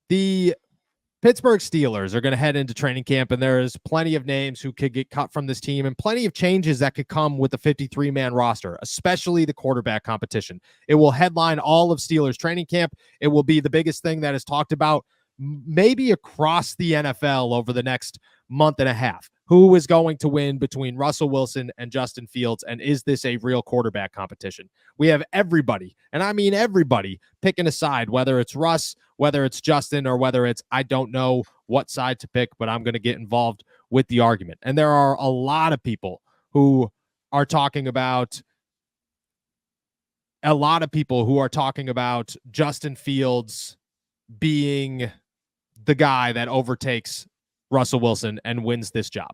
The Pittsburgh Steelers are going to head into training camp, and there's plenty of names who could get cut from this team and plenty of changes that could come with the 53-man roster, especially the quarterback competition. It will headline all of Steelers training camp. It will be the biggest thing that is talked about maybe across the NFL over the next month and a half. Who is going to win between Russell Wilson and Justin Fields, and is this a real quarterback competition? We have everybody, and I mean everybody, picking a side, whether it's Russ, whether it's Justin, or whether it's, I don't know what side to pick, but I'm going to get involved with the argument. And there are a lot of people who are talking about Justin Fields being the guy that overtakes Russell Wilson and wins this job.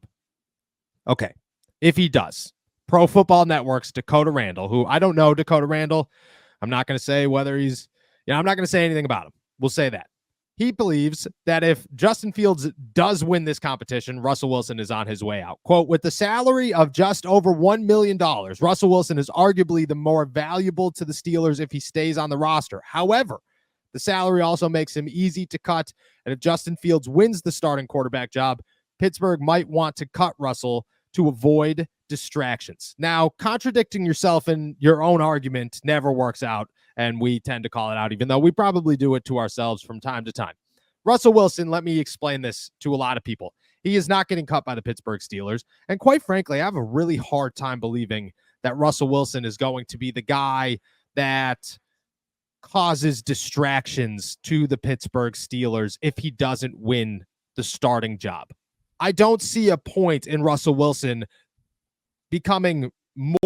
Okay, if he does, Pro Football Network's Dakota Randall, who I don't know Dakota Randall, I'm not going to say whether he's, I'm not going to say anything about him. We'll say that. He believes that if Justin Fields does win this competition, Russell Wilson is on his way out. Quote, with the salary of just over $1 million, Russell Wilson is arguably the more valuable to the Steelers if he stays on the roster. However, the salary also makes him easy to cut, and if Justin Fields wins the starting quarterback job, Pittsburgh might want to cut Russell to avoid distractions. Now, contradicting yourself in your own argument never works out, and we tend to call it out, even though we probably do it to ourselves from time to time. Russell Wilson, let me explain this to a lot of people. He is not getting cut by the Pittsburgh Steelers, and quite frankly, I have a really hard time believing that Russell Wilson is going to be the guy that causes distractions to the Pittsburgh Steelers if he doesn't win the starting job. I don't see a point in Russell Wilson becoming more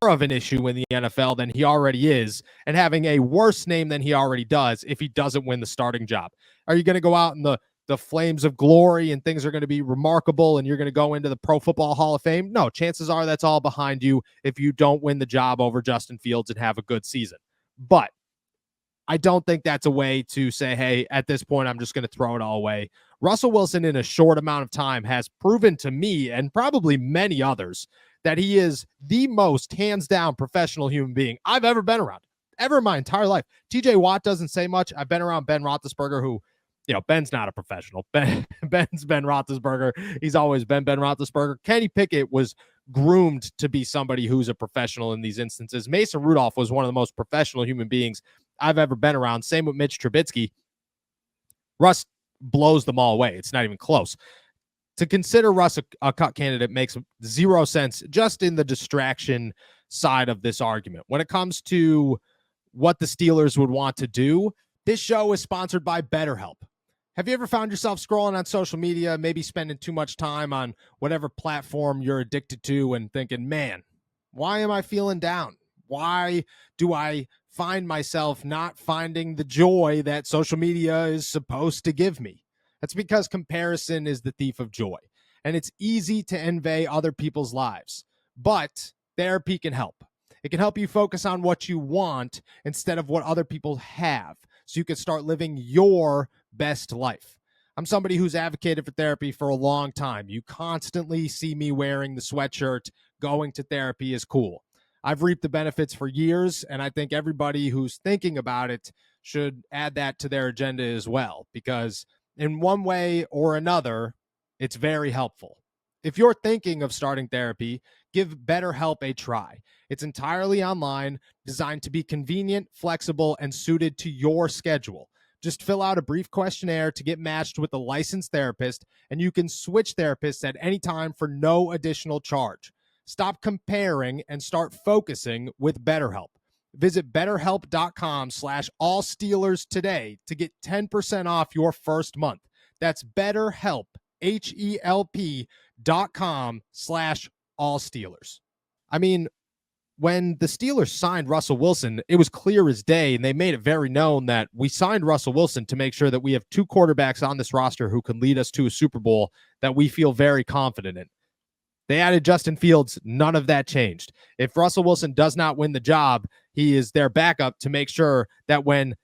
of an issue in the NFL than he already is and having a worse name than he already does if he doesn't win the starting job. Are you going to go out in the flames of glory and things are going to be remarkable and you're going to go into the Pro Football Hall of Fame? No, chances are that's all behind you if you don't win the job over Justin Fields and have a good season. But I don't think that's a way to say, hey, at this point, I'm just going to throw it all away. Russell Wilson, in a short amount of time, has proven to me and probably many others that he is the most hands-down professional human being I've ever been around, ever in my entire life. TJ Watt doesn't say much. I've been around Ben Roethlisberger, who, Ben's not a professional. Ben's Ben Roethlisberger. He's always been Ben Roethlisberger. Kenny Pickett was groomed to be somebody who's a professional in these instances. Mason Rudolph was one of the most professional human beings I've ever been around. Same with Mitch Trubisky. Russ blows them all away. It's not even close. To consider Russ a cut candidate makes zero sense just in the distraction side of this argument. When it comes to what the Steelers would want to do, this show is sponsored by BetterHelp. Have you ever found yourself scrolling on social media, maybe spending too much time on whatever platform you're addicted to and thinking, man, why am I feeling down? Why do I find myself not finding the joy that social media is supposed to give me? That's because comparison is the thief of joy, and it's easy to envy other people's lives, but therapy can help. It can help you focus on what you want instead of what other people have, so you can start living your best life. I'm somebody who's advocated for therapy for a long time. You constantly see me wearing the sweatshirt, going to therapy is cool. I've reaped the benefits for years, and I think everybody who's thinking about it should add that to their agenda as well, because in one way or another, it's very helpful. If you're thinking of starting therapy, give BetterHelp a try. It's entirely online, designed to be convenient, flexible, and suited to your schedule. Just fill out a brief questionnaire to get matched with a licensed therapist, and you can switch therapists at any time for no additional charge. Stop comparing and start focusing with BetterHelp. Visit BetterHelp.com/AllSteelers today to get 10% off your first month. That's BetterHelp, HELP.com/AllSteelers. I mean, when the Steelers signed Russell Wilson, it was clear as day, and they made it very known that we signed Russell Wilson to make sure that we have two quarterbacks on this roster who can lead us to a Super Bowl that we feel very confident in. They added Justin Fields. None of that changed. If Russell Wilson does not win the job, he is their backup to make sure that when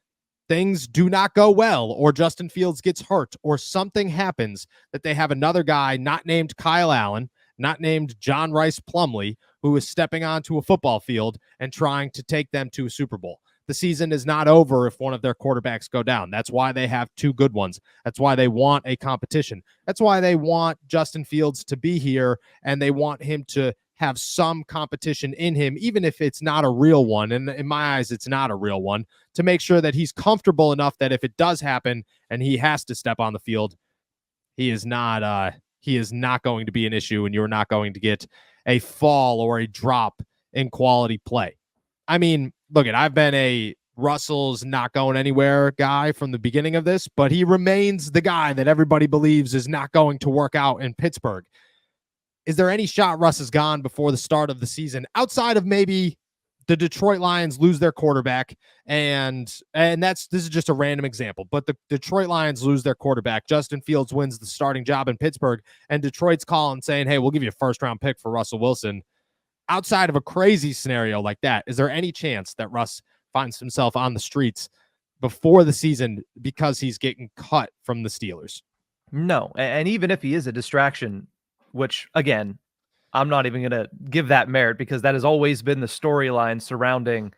things do not go well or Justin Fields gets hurt or something happens, that they have another guy not named Kyle Allen, not named John Rice Plumlee, who is stepping onto a football field and trying to take them to a Super Bowl. the season is not over if one of their quarterbacks go down. That's why they have two good ones. That's why they want a competition. That's why they want Justin Fields to be here, and they want him to have some competition in him, even if it's not a real one. And in my eyes, it's not a real one, to make sure that he's comfortable enough that if it does happen and he has to step on the field, he is not going to be an issue, and you're not going to get a fall or a drop in quality play. I mean, look, I've been a Russell's not going anywhere guy from the beginning of this, but he remains the guy that everybody believes is not going to work out in Pittsburgh. Is there any shot Russ is gone before the start of the season, outside of maybe the Detroit Lions lose their quarterback, and this is just a random example, but the Detroit Lions lose their quarterback, Justin Fields wins the starting job in Pittsburgh, and Detroit's calling saying, hey, we'll give you a first-round pick for Russell Wilson. Outside of a crazy scenario like that, is there any chance that Russ finds himself on the streets before the season because he's getting cut from the Steelers? No, and even if he is a distraction, which, again, I'm not even going to give that merit because that has always been the storyline surrounding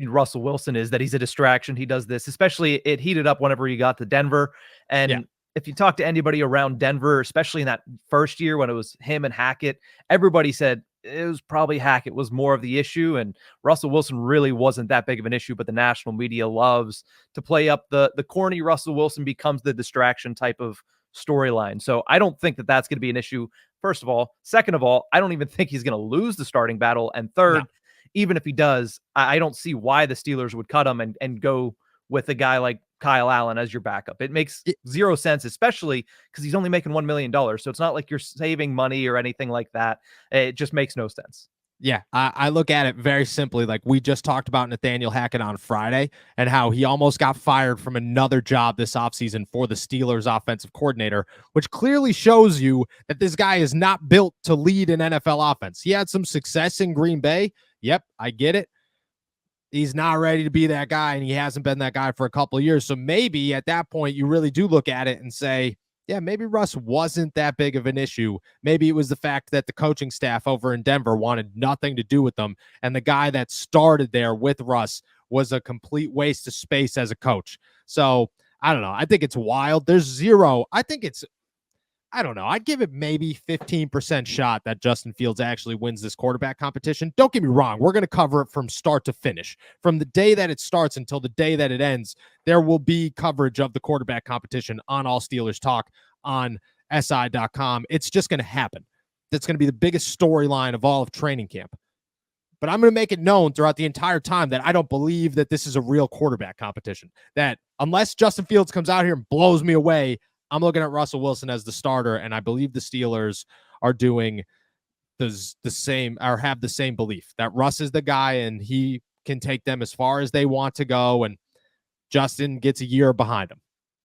Russell Wilson, is that he's a distraction. He does this, especially it heated up whenever he got to Denver. And if you talk to anybody around Denver, especially in that first year when it was him and Hackett, everybody said it was probably Hackett was more of the issue, and Russell Wilson really wasn't that big of an issue, but the national media loves to play up the corny Russell Wilson becomes the distraction type of storyline. So I don't think that that's going to be an issue, first of all. Second of all, I don't even think he's going to lose the starting battle. And third, even if he does, I don't see why the Steelers would cut him and go with a guy like Kyle Allen as your backup. It makes zero sense, especially because he's only making $1 million. So it's not like you're saving money or anything like that. It just makes no sense. Yeah, I look at it very simply. Like we just talked about Nathaniel Hackett on Friday and how he almost got fired from another job this offseason for the Steelers offensive coordinator, which clearly shows you that this guy is not built to lead an NFL offense. He had some success in Green Bay. Yep, I get it. He's not ready to be that guy, and he hasn't been that guy for a couple of years. So maybe at that point, you really do look at it and say, yeah, maybe Russ wasn't that big of an issue. Maybe it was the fact that the coaching staff over in Denver wanted nothing to do with them, and the guy that started there with Russ was a complete waste of space as a coach. So I don't know. I think it's wild. There's zero. I don't know. I'd give it maybe 15% shot that Justin Fields actually wins this quarterback competition. Don't get me wrong. We're going to cover it from start to finish. From the day that it starts until the day that it ends, there will be coverage of the quarterback competition on All Steelers Talk on SI.com. It's just going to happen. That's going to be the biggest storyline of all of training camp. But I'm going to make it known throughout the entire time that I don't believe that this is a real quarterback competition. That unless Justin Fields comes out here and blows me away, I'm looking at Russell Wilson as the starter, and I believe the Steelers are doing the same, or have the same belief that Russ is the guy and he can take them as far as they want to go, and Justin gets a year behind him.